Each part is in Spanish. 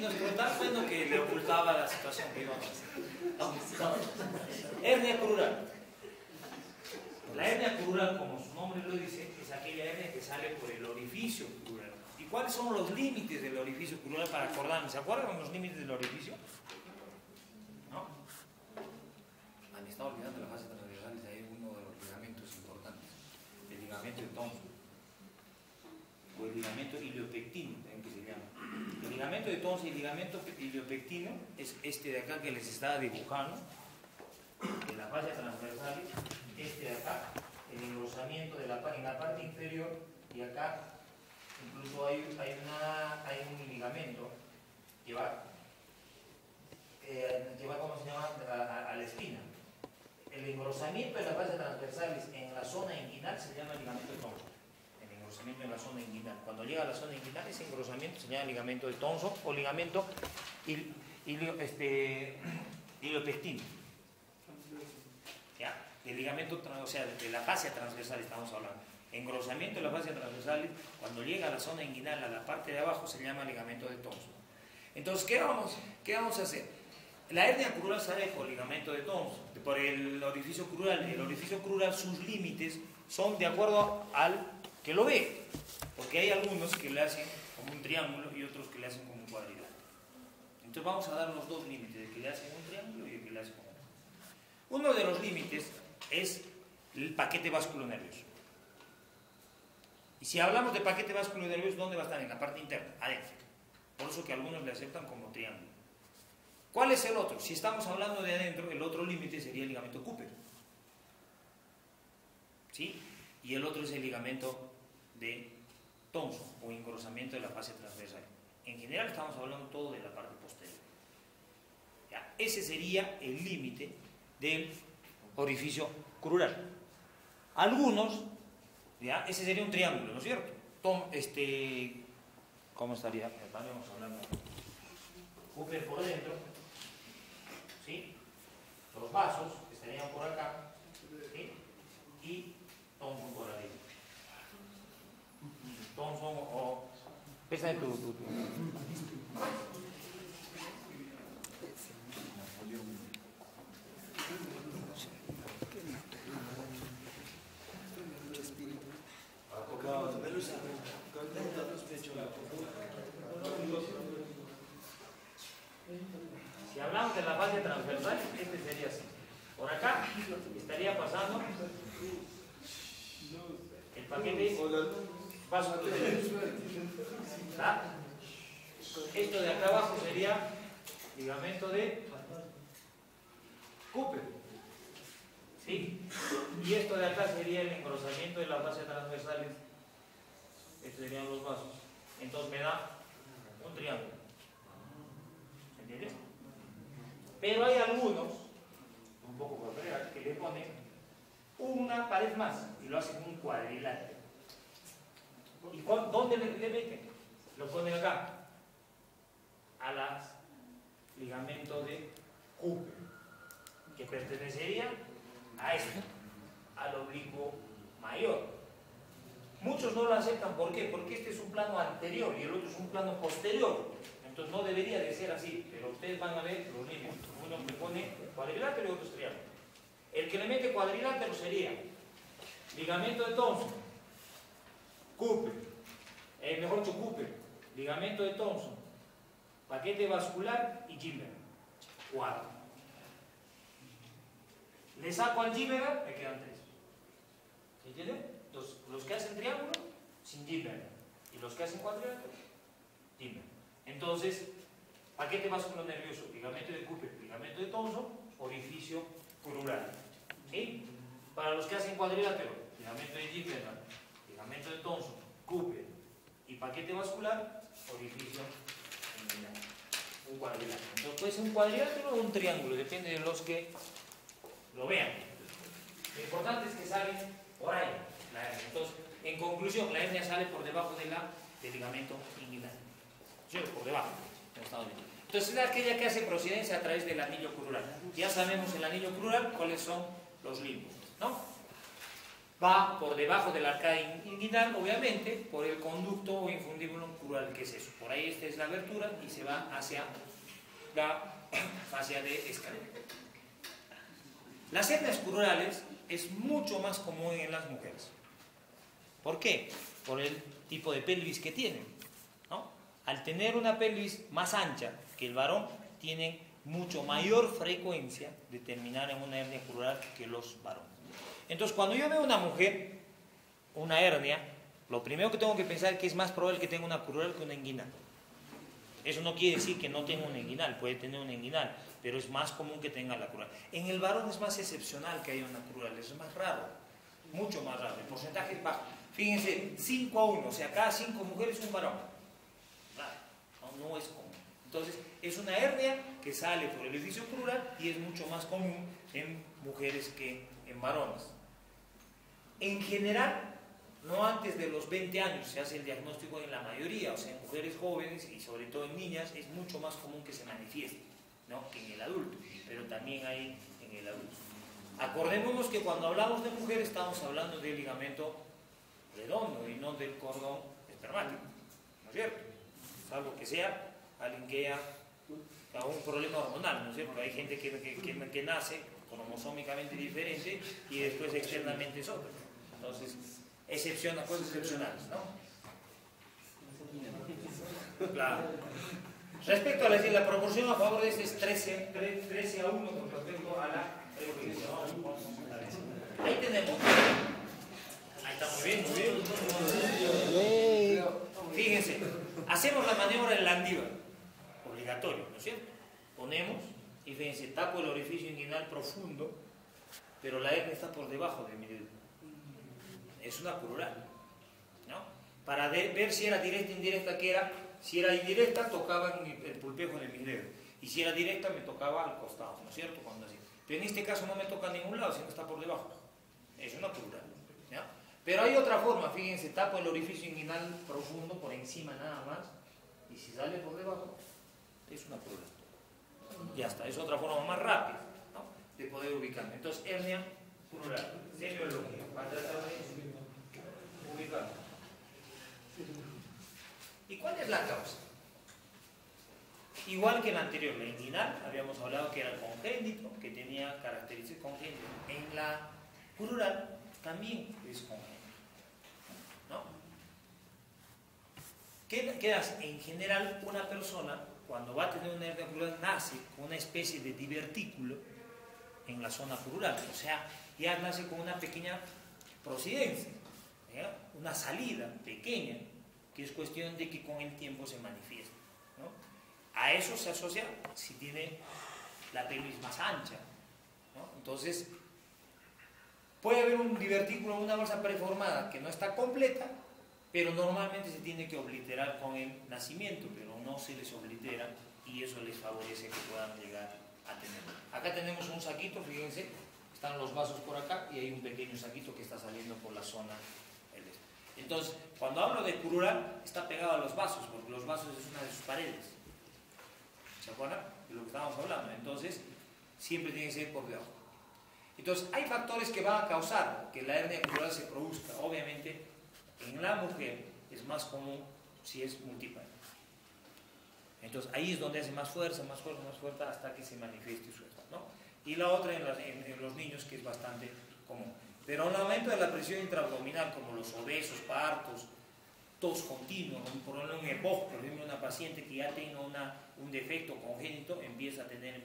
espinoescrotal, bueno, que le ocultaba la situación que íbamos a hacer. No. Hernia crural. La hernia crural, como su nombre lo dice, es aquella hernia que sale por el orificio crural. ¿Y cuáles son los límites del orificio crural para acordarme? ¿Se acuerdan los límites del orificio? ¿No? Me estaba olvidando la fase transversal, ahí uno de los ligamentos importantes. El ligamento de Thomson. O el ligamento iliopectino, también que se llama. El ligamento de Thomson y el ligamento iliopectino es este de acá que les estaba dibujando, de la fascia transversal, este de acá, el engrosamiento de en la parte inferior, y acá incluso hay un ligamento que va, ¿cómo se llama?, a la espina. El engrosamiento de la fascia transversal en la zona inguinal se llama ligamento de Thomson. El engrosamiento en la zona inguinal. Cuando llega a la zona inguinal, ese engrosamiento se llama ligamento de Thomson o ligamento iliopectino. ¿Ya? El ligamento, o sea, de la fascia transversal estamos hablando. Engrosamiento de la fascia transversal, cuando llega a la zona inguinal, a la parte de abajo, se llama ligamento de Thomson. Entonces, ¿qué vamos a hacer? La hernia crural sale por ligamento de Thomson, por el orificio crural. El orificio crural, sus límites son de acuerdo al que lo ve, porque hay algunos que le hacen como un triángulo y otros que le hacen como un cuadrilátero. Entonces vamos a dar los dos límites, el que le hacen un triángulo y el que le hacen como un. Uno de los límites es el paquete vasculonervioso. Y si hablamos de paquete vasculonervioso, ¿dónde va a estar? En la parte interna, adentro. Por eso que algunos le aceptan como triángulo. ¿Cuál es el otro? Si estamos hablando de adentro, el otro límite sería el ligamento Cooper. ¿Sí? Y el otro es el ligamento de Thomson o engrosamiento de la fascia transversal. En general estamos hablando todo de la parte posterior. ¿Ya? Ese sería el límite del orificio crural. Algunos, ¿ya? Ese sería un triángulo, ¿no es cierto? ¿Cómo estaría? Estaremos hablando. Cooper por dentro, ¿sí? Los vasos estarían por acá, ¿sí? Y Thomson por arriba. Thomson o... Pesa de tu. Si hablamos de la fascia transversal, este sería así. Por acá estaría pasando el paquete vasculonervioso. Esto de acá abajo sería ligamento de Cooper. ¿Sí? Y esto de acá sería el engrosamiento de la fascia transversal. Estos serían los vasos. Entonces me da un triángulo. ¿Entiendes? Pero hay algunos, un poco por fregar, que le ponen una pared más y lo hacen un cuadrilátero. ¿Y dónde le meten? Lo ponen acá, a las ligamento de Cooper, que pertenecería a esto, al oblicuo mayor. Muchos no lo aceptan, ¿por qué? Porque este es un plano anterior y el otro es un plano posterior. Entonces no debería de ser así, pero ustedes van a ver los límites. Uno le pone cuadrilátero y otro triángulo. El que le mete cuadrilátero sería ligamento de Thomson, Cooper, mejor dicho Cooper, ligamento de Thomson, paquete vascular y Gimberg. 4. Le saco al Gimberg, me quedan 3. ¿Entienden? Los que hacen triángulo, sin Gimberg. Y los que hacen cuadrilátero, Gimberg. Entonces, paquete vasculonervioso, ligamento de Cooper, ligamento de Thomson, orificio crural. ¿Sí? Para los que hacen cuadrilátero, ligamento de Gimberg, ligamento de Thomson, Cooper y paquete vascular, orificio inguinal. Un cuadrilátero. Entonces puede ser un cuadrilátero o un triángulo, depende de los que lo vean. Lo importante es que salen por ahí la hernia. Entonces, en conclusión, la hernia sale por debajo del ligamento inguinal. ¿Sí? Por debajo. Entonces es aquella que hace procedencia a través del anillo crural. Ya sabemos el anillo crural cuáles son los límites, ¿no? va por debajo de la arcada inguinal, obviamente, por el conducto o infundíbulo crural, que es eso. Por ahí esta es la abertura y se va hacia la fascia de escalera. Las hernias crurales es mucho más común en las mujeres. ¿Por qué? Por el tipo de pelvis que tienen, ¿no? Al tener una pelvis más ancha que el varón, tienen mucho mayor frecuencia de terminar en una hernia crural que los varones. Entonces, cuando yo veo una mujer, una hernia, lo primero que tengo que pensar es que es más probable que tenga una crural que una inguinal. Eso no quiere decir que no tenga una inguinal, puede tener una inguinal, pero es más común que tenga la crural. En el varón es más excepcional que haya una crural, es más raro, mucho más raro, el porcentaje es bajo. Fíjense, 5 a 1, o sea, cada 5 mujeres un varón. Claro, no es común. Entonces, es una hernia que sale por el orificio crural y es mucho más común en mujeres que en varones. En general, no antes de los 20 años se hace el diagnóstico en la mayoría, o sea, en mujeres jóvenes y sobre todo en niñas es mucho más común que se manifieste, ¿no?, que en el adulto, pero también hay en el adulto. Acordémonos que cuando hablamos de mujeres estamos hablando del ligamento redondo y no del cordón espermático, ¿no es cierto? Salvo que sea alguien que haya un problema hormonal, ¿no es cierto? Hay gente que nace cromosómicamente diferente y después externamente es otro. Entonces, cosas excepcionales, ¿no? Claro. Respecto a la proporción a favor de este es 13 a 1 con respecto a la reproducción. Ahí tenemos. Ahí está muy bien, muy bien. Fíjense, hacemos la maniobra del Landívar, obligatorio, ¿no es cierto? Ponemos y fíjense, tapo el orificio inguinal profundo, pero la hernia está por debajo de mi dedo. Es una crural, ¿no? Para ver si era directa o indirecta, que era. Si era indirecta, tocaba el pulpejo de mi dedo. Y si era directa, me tocaba al costado, ¿no es cierto? Cuando así. Pero en este caso no me toca a ningún lado, sino está por debajo. Es una crural, ¿ya? Pero hay otra forma, fíjense, tapo el orificio inguinal profundo por encima nada más. Y si sale por debajo, es una crural. Ya está, es otra forma más rápida, ¿no?, de poder ubicarme. Entonces, hernia crural, semiología, para tratar de ubicarme. ¿Y cuál es la causa? Igual que en la anterior, la inguinal, habíamos hablado que era el congénito, que tenía características congénitas. En la crural también es congénito, ¿no? ¿Qué hace? En general, una persona, cuando va a tener una hernia crural, nace con una especie de divertículo en la zona crural. O sea, ya nace con una pequeña procidencia, ¿ya?, una salida pequeña, que es cuestión de que con el tiempo se manifieste, ¿no? A eso se asocia si tiene la pelvis más ancha, ¿no? Entonces, puede haber un divertículo, una bolsa preformada que no está completa, pero normalmente se tiene que obliterar con el nacimiento, pero no se les oblitera y eso les favorece que puedan llegar a tener. Acá tenemos un saquito, fíjense, están los vasos por acá y hay un pequeño saquito que está saliendo por la zona. Entonces, cuando hablo de crural, está pegado a los vasos, porque los vasos es una de sus paredes. ¿Se acuerdan de lo que estábamos hablando? Entonces, siempre tiene que ser por debajo. Entonces, hay factores que van a causar que la hernia crural se produzca. Obviamente, en la mujer es más común si es multiple. Entonces, ahí es donde hace más fuerza, hasta que se manifieste su estado, ¿no? Y la otra en los niños, que es bastante común. Pero un aumento de la presión intraabdominal, como los obesos, partos, tos continuo, un EPOG, por ejemplo, una paciente que ya tiene un defecto congénito, empieza a tener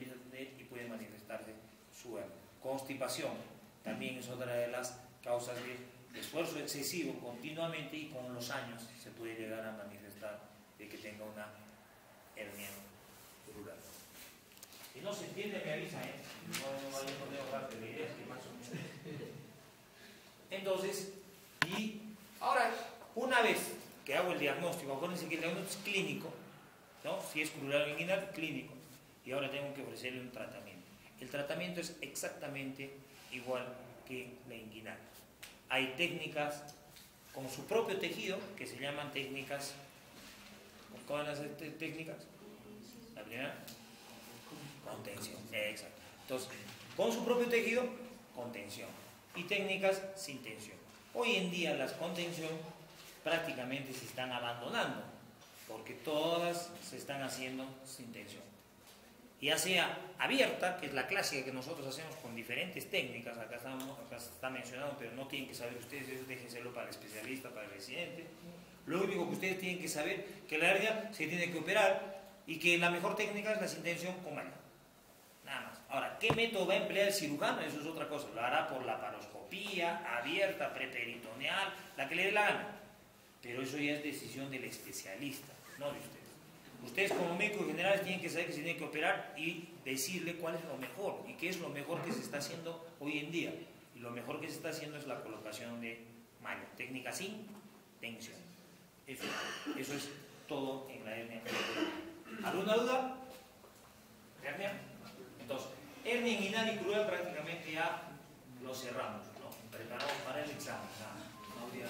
y puede manifestarse su hernia. Constipación, también es otra de las causas de esfuerzo excesivo continuamente y con los años se puede llegar a manifestar de que tenga una hernia crural. Si no se entiende, me avisa, ¿eh? No vaya a poner parte de ideas que más o menos. Entonces, y ahora, una vez que hago el diagnóstico, acuérdense que el diagnóstico es clínico, ¿no? Si es crural o inguinal, clínico. Y ahora tengo que ofrecerle un tratamiento. El tratamiento es exactamente igual que la inguinal. Hay técnicas con su propio tejido que se llaman técnicas. ¿Cuáles son las técnicas? La primera, contención. Exacto. Entonces, con su propio tejido, contención. Y técnicas sin tensión. Hoy en día las contención prácticamente se están abandonando, porque todas se están haciendo sin tensión. Ya sea abierta, que es la clásica que nosotros hacemos con diferentes técnicas, acá está mencionado, pero no tienen que saber ustedes, eso déjenselo para el especialista, para el residente. Lo único que ustedes tienen que saber que la hernia se tiene que operar y que la mejor técnica es la sin tensión con malla. Nada más. Ahora, ¿qué método va a emplear el cirujano? Eso es otra cosa. Lo hará por laparoscopía, abierta, preperitoneal, la que le dé la gana. Pero eso ya es decisión del especialista, no de ustedes. Ustedes como médicos generales tienen que saber que se tiene que operar y decirle cuál es lo mejor y qué es lo mejor que se está haciendo hoy en día. Y lo mejor que se está haciendo es la colocación de malla, técnica sin tensión. Eso es todo en la hernia. ¿Alguna duda? ¿Hernia? Entonces, hernia inguinal y cruel prácticamente ya lo cerramos, ¿no? Preparamos para el examen. No habría...